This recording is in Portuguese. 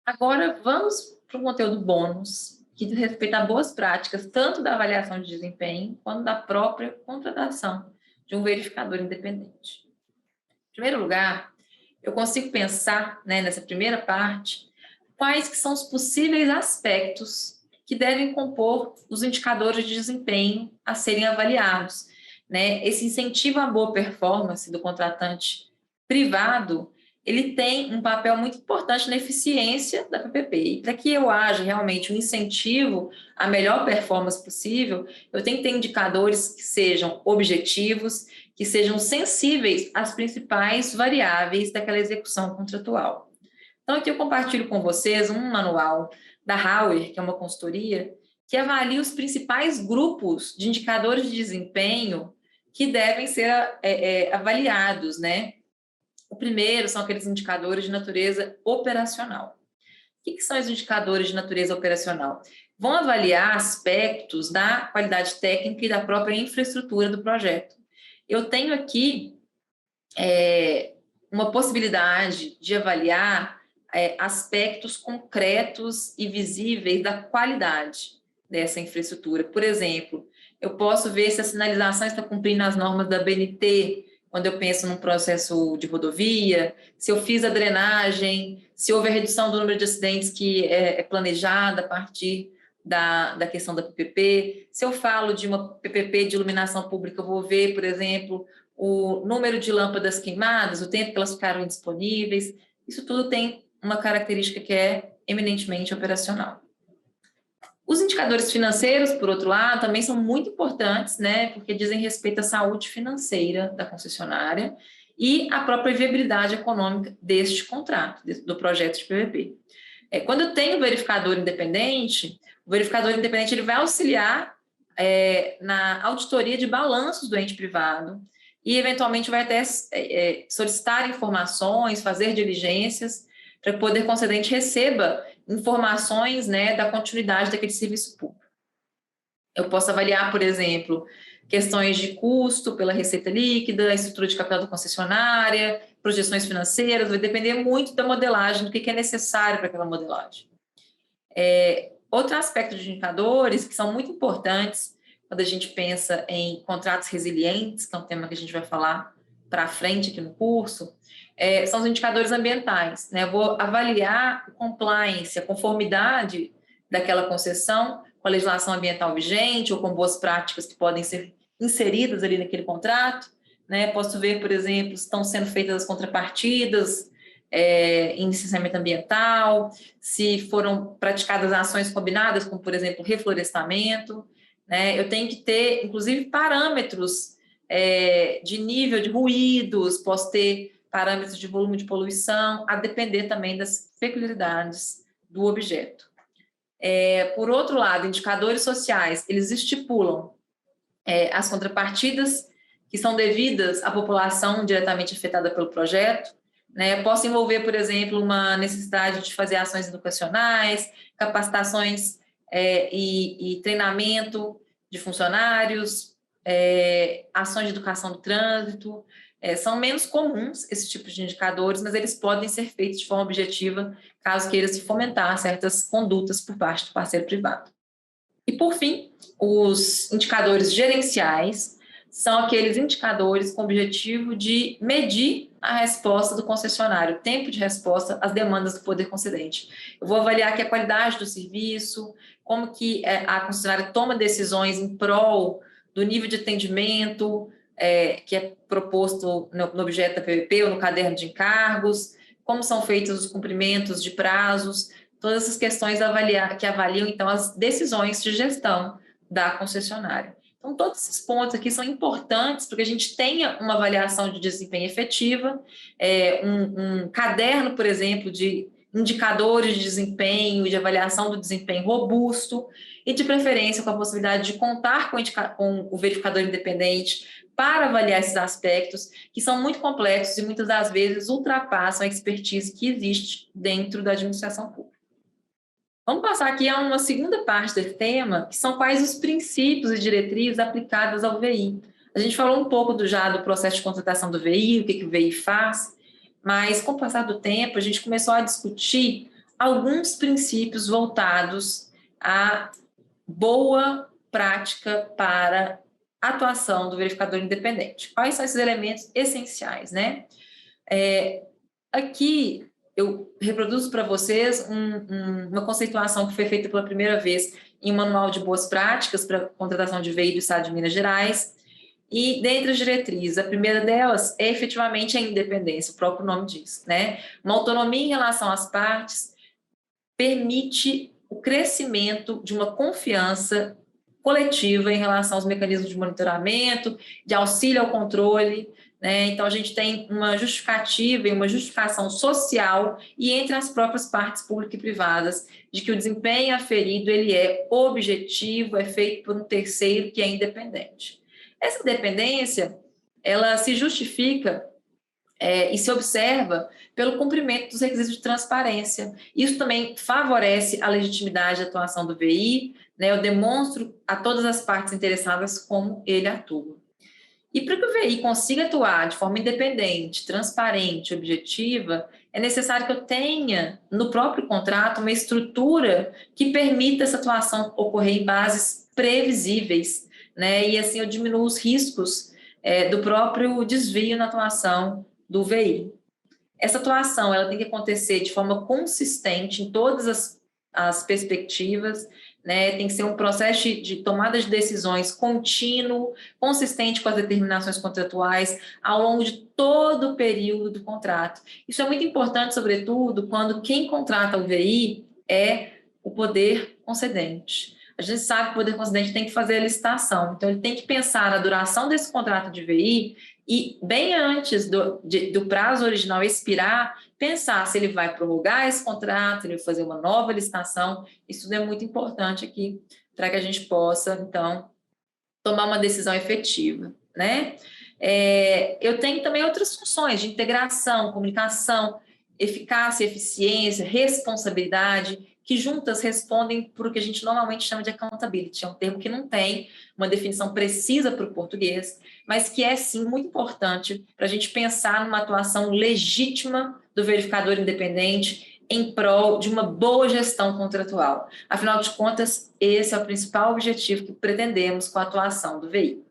Agora, vamos para o conteúdo bônus, que diz respeito a boas práticas, tanto da avaliação de desempenho, quanto da própria contratação de um verificador independente. Em primeiro lugar, eu consigo pensar, nessa primeira parte, quais que são os possíveis aspectos que devem compor os indicadores de desempenho a serem avaliados. Esse incentivo à boa performance do contratante privado, ele tem um papel muito importante na eficiência da PPP. E para que eu haja realmente um incentivo à melhor performance possível, eu tenho que ter indicadores que sejam objetivos, que sejam sensíveis às principais variáveis daquela execução contratual. Então, aqui eu compartilho com vocês um manual da Hauer, que é uma consultoria, que avalia os principais grupos de indicadores de desempenho que devem ser avaliados, O primeiro são aqueles indicadores de natureza operacional. O que são os indicadores de natureza operacional? Vão avaliar aspectos da qualidade técnica e da própria infraestrutura do projeto. Eu tenho aqui uma possibilidade de avaliar aspectos concretos e visíveis da qualidade dessa infraestrutura. Por exemplo, eu posso ver se a sinalização está cumprindo as normas da BNT, quando eu penso num processo de rodovia, se eu fiz a drenagem, se houve a redução do número de acidentes que é planejada a partir da questão da PPP. Se eu falo de uma PPP de iluminação pública, eu vou ver, por exemplo, o número de lâmpadas queimadas, o tempo que elas ficaram disponíveis. Isso tudo tem uma característica que é eminentemente operacional. Os indicadores financeiros, por outro lado, também são muito importantes, porque dizem respeito à saúde financeira da concessionária e à própria viabilidade econômica deste contrato, do projeto de PPP. Quando eu tenho o verificador independente ele vai auxiliar na auditoria de balanços do ente privado e, eventualmente, vai até solicitar informações, fazer diligências, para que o poder concedente receba informações da continuidade daquele serviço público. Eu posso avaliar, por exemplo, questões de custo pela receita líquida, estrutura de capital da concessionária, projeções financeiras, vai depender muito da modelagem, do que é necessário para aquela modelagem. Outro aspecto de indicadores que são muito importantes quando a gente pensa em contratos resilientes, que é um tema que a gente vai falar para frente aqui no curso, são os indicadores ambientais. Eu vou avaliar o compliance, a conformidade daquela concessão com a legislação ambiental vigente ou com boas práticas que podem ser inseridas ali naquele contrato. Posso ver, por exemplo, se estão sendo feitas as contrapartidas em licenciamento ambiental, se foram praticadas ações combinadas, como, por exemplo, reflorestamento. Eu tenho que ter, inclusive, parâmetros de nível de ruídos, posso ter parâmetros de volume de poluição, a depender também das peculiaridades do objeto. Por outro lado, indicadores sociais, eles estipulam as contrapartidas que são devidas à população diretamente afetada pelo projeto. Posso envolver, por exemplo, uma necessidade de fazer ações educacionais, capacitações e treinamento de funcionários, ações de educação do trânsito. São menos comuns esses tipos de indicadores, mas eles podem ser feitos de forma objetiva, caso queira-se fomentar certas condutas por parte do parceiro privado. E, por fim, os indicadores gerenciais são aqueles indicadores com o objetivo de medir a resposta do concessionário, o tempo de resposta às demandas do poder concedente. Eu vou avaliar aqui a qualidade do serviço, como que a concessionária toma decisões em prol do nível de atendimento que é proposto no objeto da PPP ou no caderno de encargos, como são feitos os cumprimentos de prazos, todas essas questões que avaliam, então, as decisões de gestão da concessionária. Então, todos esses pontos aqui são importantes para que a gente tenha uma avaliação de desempenho efetiva, um caderno, por exemplo, de indicadores de desempenho e de avaliação do desempenho robusto e, de preferência, com a possibilidade de contar com o verificador independente para avaliar esses aspectos, que são muito complexos e, muitas das vezes, ultrapassam a expertise que existe dentro da administração pública. Vamos passar aqui a uma segunda parte desse tema, que são quais os princípios e diretrizes aplicadas ao VI. A gente falou um pouco já do processo de contratação do VI, o que o VI faz, mas com o passar do tempo a gente começou a discutir alguns princípios voltados à boa prática para a atuação do verificador independente. Quais são esses elementos essenciais, né? Aqui eu reproduzo para vocês uma conceituação que foi feita pela primeira vez em um manual de boas práticas para contratação de VI do Estado de Minas Gerais. E dentre as diretrizes, a primeira delas é efetivamente a independência, o próprio nome diz, né? Uma autonomia em relação às partes permite o crescimento de uma confiança coletiva em relação aos mecanismos de monitoramento, de auxílio ao controle, né? Então, a gente tem uma justificativa e uma justificação social e entre as próprias partes públicas e privadas de que o desempenho aferido ele é objetivo, é feito por um terceiro que é independente. Essa independência, ela se justifica e se observa pelo cumprimento dos requisitos de transparência. Isso também favorece a legitimidade da atuação do VI, né? Eu demonstro a todas as partes interessadas como ele atua. E para que o VI consiga atuar de forma independente, transparente, objetiva, é necessário que eu tenha no próprio contrato uma estrutura que permita essa atuação ocorrer em bases previsíveis, né? E assim eu diminuo os riscos do próprio desvio na atuação do VI. Essa atuação ela tem que acontecer de forma consistente em todas as perspectivas, né? Tem que ser um processo de tomada de decisões contínuo, consistente com as determinações contratuais ao longo de todo o período do contrato. Isso é muito importante, sobretudo, quando quem contrata o VI é o poder concedente. A gente sabe que o poder concedente tem que fazer a licitação, então ele tem que pensar na duração desse contrato de VI e, bem antes do prazo original expirar, pensar se ele vai prorrogar esse contrato, se ele vai fazer uma nova licitação. Isso tudo é muito importante aqui para que a gente possa, então, tomar uma decisão efetiva, né? Eu tenho também outras funções de integração, comunicação, eficácia, eficiência, responsabilidade, que juntas respondem por o que a gente normalmente chama de accountability. É um termo que não tem uma definição precisa para o português, mas que é, sim, muito importante para a gente pensar numa atuação legítima do verificador independente em prol de uma boa gestão contratual. Afinal de contas, esse é o principal objetivo que pretendemos com a atuação do VI.